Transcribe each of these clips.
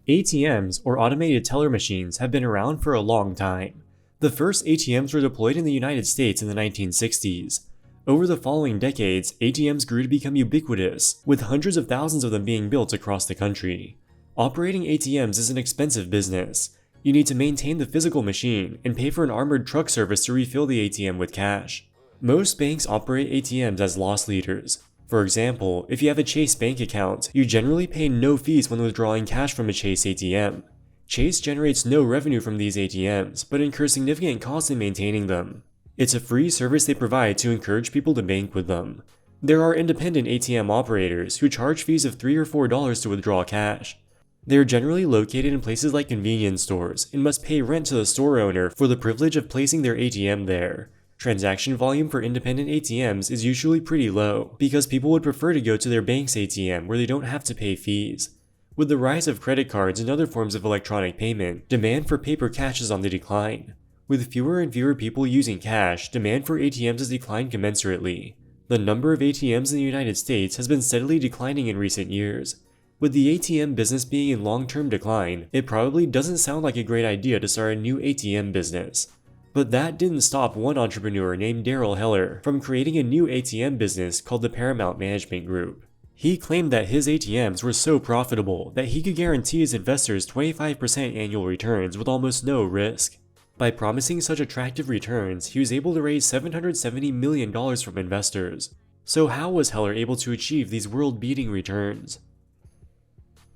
ATMs, or automated teller machines, have been around for a long time. The first ATMs were deployed in the United States in the 1960s. Over the following decades, ATMs grew to become ubiquitous, with hundreds of thousands of them being built across the country. Operating ATMs is an expensive business. You need to maintain the physical machine and pay for an armored truck service to refill the ATM with cash. Most banks operate ATMs as loss leaders. For example, if you have a Chase bank account, you generally pay no fees when withdrawing cash from a Chase ATM. Chase generates no revenue from these ATMs, but incurs significant costs in maintaining them. It's a free service they provide to encourage people to bank with them. There are independent ATM operators who charge fees of $3 or $4 to withdraw cash. They are generally located in places like convenience stores and must pay rent to the store owner for the privilege of placing their ATM there. Transaction volume for independent ATMs is usually pretty low because people would prefer to go to their bank's ATM where they don't have to pay fees. With the rise of credit cards and other forms of electronic payment, demand for paper cash is on the decline. With fewer and fewer people using cash, demand for ATMs has declined commensurately. The number of ATMs in the United States has been steadily declining in recent years. With the ATM business being in long-term decline, it probably doesn't sound like a great idea to start a new ATM business. But that didn't stop one entrepreneur named Darrell Heller from creating a new ATM business called the Paramount Management Group. He claimed that his ATMs were so profitable that he could guarantee his investors 25% annual returns with almost no risk. By promising such attractive returns, he was able to raise $770 million from investors. So how was Heller able to achieve these world-beating returns?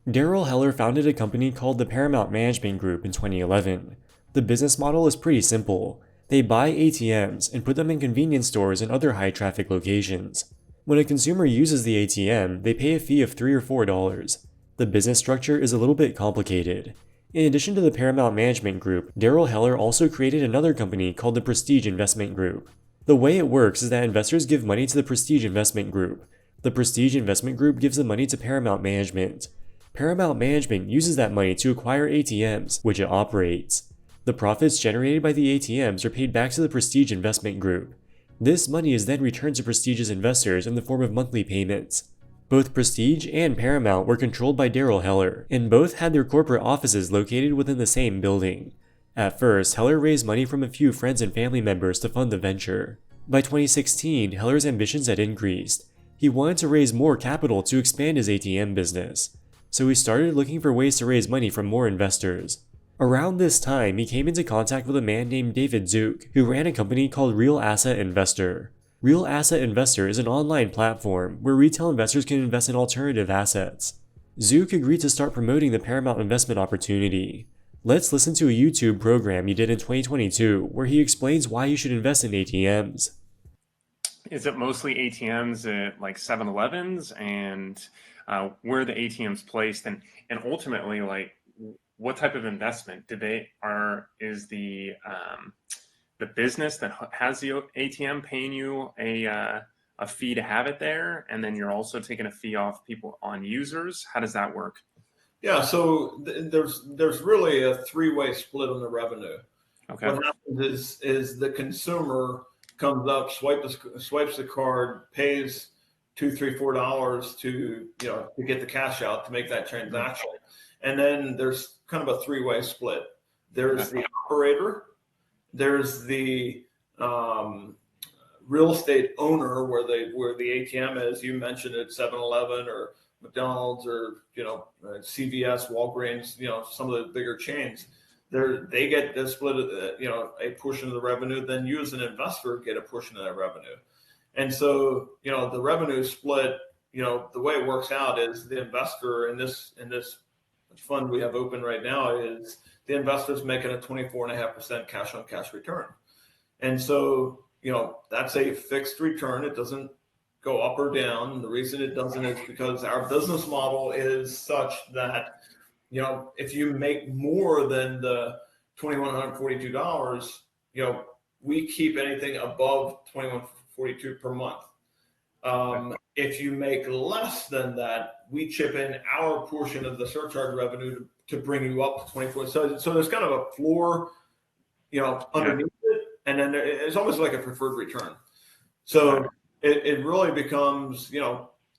Darrell Heller founded a company called the Paramount Management Group in 2011. The business model is pretty simple. They buy ATMs and put them in convenience stores and other high-traffic locations. When a consumer uses the ATM, they pay a fee of $3 or $4. The business structure is a little bit complicated. In addition to the Paramount Management Group, Darrell Heller also created another company called the Prestige Investment Group. The way it works is that investors give money to the Prestige Investment Group. The Prestige Investment Group gives the money to Paramount Management. Paramount Management uses that money to acquire ATMs, which it operates. The profits generated by the ATMs are paid back to the Prestige Investment Group. This money is then returned to Prestige's investors in the form of monthly payments. Both Prestige and Paramount were controlled by Darrell Heller, and both had their corporate offices located within the same building. At first, Heller raised money from a few friends and family members to fund the venture. By 2016, Heller's ambitions had increased. He wanted to raise more capital to expand his ATM business. So he started looking for ways to raise money from more investors. Around this time, he came into contact with a man named David Zook, who ran a company called Real Asset Investor. Real Asset Investor is an online platform where retail investors can invest in alternative assets. Zook agreed to start promoting the Paramount investment opportunity. Let's listen to a YouTube program he did in 2022 where he explains why you should invest in ATMs. Is it mostly ATMs at like 7-Elevens, and where are the ATMs placed, and ultimately, like, what type of investment is the business that has the ATM paying you a fee to have it there, and then you're also taking a fee off people on users? How does that work? Yeah, so there's really a three-way split on the revenue. Okay. What happens is the consumer comes up, swipes the card, pays $2, $3, $4 to get the cash out to make that transaction, and then there's kind of a three-way split. There's the operator, there's the real estate owner where the ATM is. You mentioned it, 7-Eleven or McDonald's or CVS, Walgreens, some of the bigger chains. They get the split of a portion of the revenue. Then you as an investor get a portion of that revenue. And so the revenue split, the way it works out is the investor in this fund we have open right now is the investor's making a 24.5% cash on cash return. And so, that's a fixed return. It doesn't go up or down. The reason it doesn't is because our business model is such that, if you make more than the $2,142, we keep anything above $2,142 per month. If you make less than that, we chip in our portion of the surcharge revenue to bring you up to 24. So there's kind of a floor, underneath it, and then it's almost like a preferred return. So it really becomes,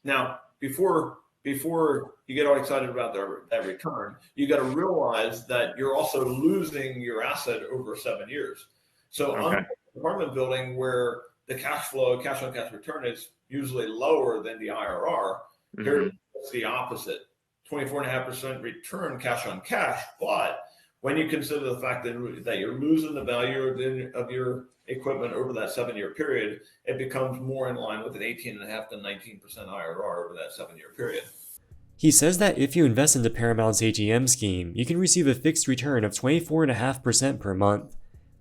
now before before you get all excited about that return, you got to realize that you're also losing your asset over 7 years. So Okay. apartment building where the cash on cash return is usually lower than the IRR, here it's the opposite. 24.5% return cash on cash, but when you consider the fact that you're losing the value of your equipment over that 7-year period, it becomes more in line with an 18.5 to 19% IRR over that 7-year period. He says that if you invest into Paramount's ATM scheme, you can receive a fixed return of 24.5% per month.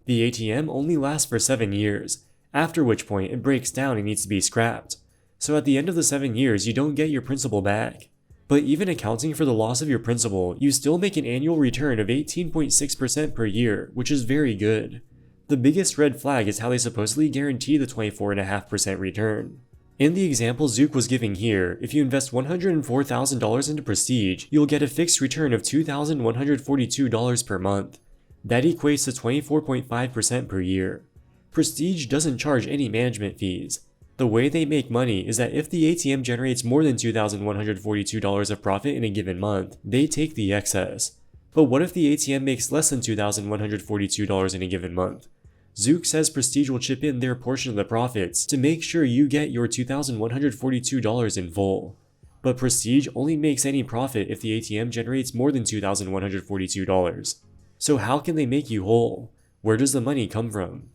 The ATM only lasts for 7 years, after which point it breaks down and needs to be scrapped. So at the end of the 7 years, you don't get your principal back. But even accounting for the loss of your principal, you still make an annual return of 18.6% per year, which is very good. The biggest red flag is how they supposedly guarantee the 24.5% return. In the example Zook was giving here, if you invest $104,000 into Prestige, you'll get a fixed return of $2,142 per month. That equates to 24.5% per year. Prestige doesn't charge any management fees. The way they make money is that if the ATM generates more than $2,142 of profit in a given month, they take the excess. But what if the ATM makes less than $2,142 in a given month? Zook says Prestige will chip in their portion of the profits to make sure you get your $2,142 in full. But Prestige only makes any profit if the ATM generates more than $2,142. So how can they make you whole? Where does the money come from?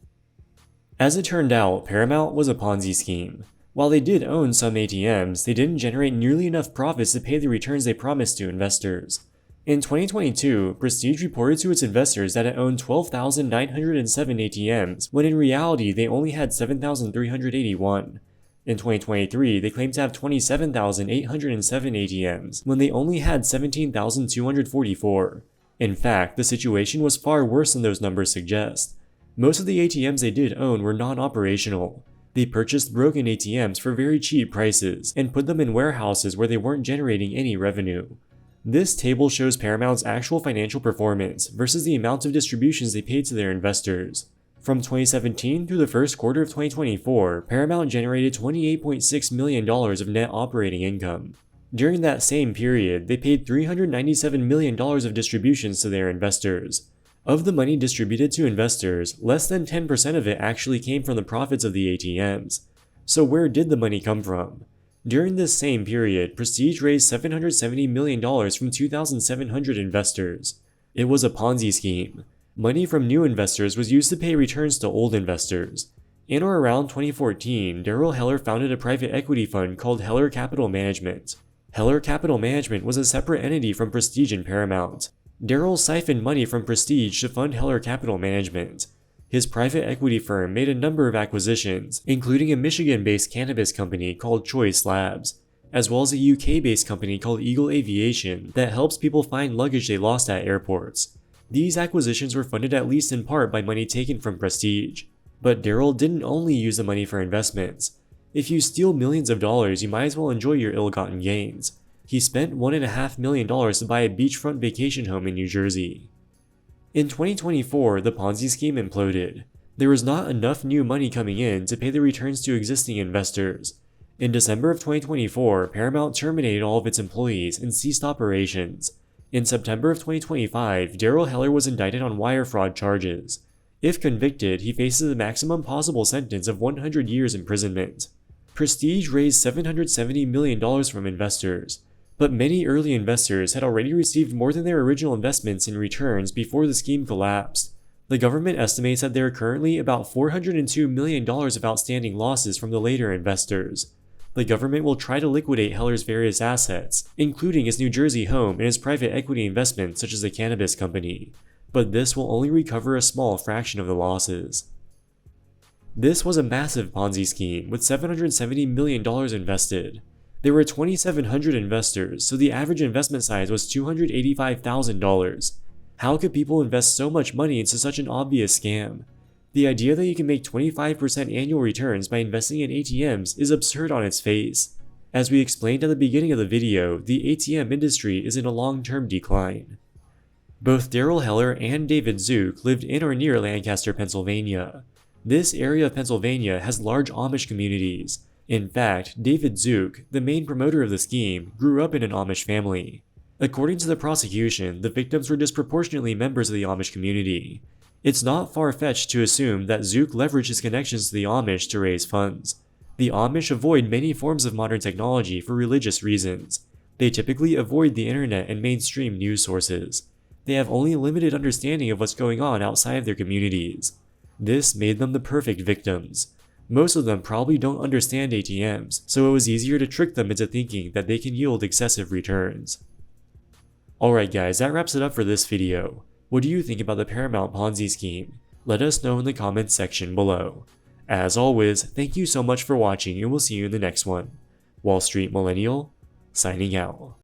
As it turned out, Paramount was a Ponzi scheme. While they did own some ATMs, they didn't generate nearly enough profits to pay the returns they promised to investors. In 2022, Prestige reported to its investors that it owned 12,907 ATMs, when in reality they only had 7,381. In 2023, they claimed to have 27,807 ATMs, when they only had 17,244. In fact, the situation was far worse than those numbers suggest. Most of the ATMs they did own were non-operational. They purchased broken ATMs for very cheap prices and put them in warehouses where they weren't generating any revenue. This table shows Paramount's actual financial performance versus the amount of distributions they paid to their investors. From 2017 through the first quarter of 2024, Paramount generated $28.6 million of net operating income. During that same period, they paid $397 million of distributions to their investors. Of the money distributed to investors, less than 10% of it actually came from the profits of the ATMs. So where did the money come from? During this same period, Prestige raised $770 million from 2,700 investors. It was a Ponzi scheme. Money from new investors was used to pay returns to old investors. In or around 2014, Daryl Heller founded a private equity fund called Heller Capital Management. Heller Capital Management was a separate entity from Prestige and Paramount. Daryl siphoned money from Prestige to fund Heller Capital Management. His private equity firm made a number of acquisitions, including a Michigan-based cannabis company called Choice Labs, as well as a UK-based company called Eagle Aviation that helps people find luggage they lost at airports. These acquisitions were funded at least in part by money taken from Prestige. But Daryl didn't only use the money for investments. If you steal millions of dollars, you might as well enjoy your ill-gotten gains. He spent $1.5 million to buy a beachfront vacation home in New Jersey. In 2024, the Ponzi scheme imploded. There was not enough new money coming in to pay the returns to existing investors. In December of 2024, Paramount terminated all of its employees and ceased operations. In September of 2025, Daryl Heller was indicted on wire fraud charges. If convicted, he faces the maximum possible sentence of 100 years imprisonment. Prestige raised $770 million from investors. But many early investors had already received more than their original investments in returns before the scheme collapsed. The government estimates that there are currently about $402 million of outstanding losses from the later investors. The government will try to liquidate Heller's various assets, including his New Jersey home and his private equity investments such as the cannabis company. But this will only recover a small fraction of the losses. This was a massive Ponzi scheme with $770 million invested. There were 2,700 investors, so the average investment size was $285,000. How could people invest so much money into such an obvious scam? The idea that you can make 25% annual returns by investing in ATMs is absurd on its face. As we explained at the beginning of the video, the ATM industry is in a long-term decline. Both Daryl Heller and David Zook lived in or near Lancaster, Pennsylvania. This area of Pennsylvania has large Amish communities, In fact, David Zook, the main promoter of the scheme, grew up in an Amish family. According to the prosecution, the victims were disproportionately members of the Amish community. It's not far-fetched to assume that Zook leveraged his connections to the Amish to raise funds. The Amish avoid many forms of modern technology for religious reasons. They typically avoid the internet and mainstream news sources. They have only limited understanding of what's going on outside of their communities. This made them the perfect victims. Most of them probably don't understand ATMs, so it was easier to trick them into thinking that they can yield excessive returns. Alright guys, that wraps it up for this video. What do you think about the Paramount Ponzi scheme? Let us know in the comments section below. As always, thank you so much for watching and we'll see you in the next one. Wall Street Millennial, signing out.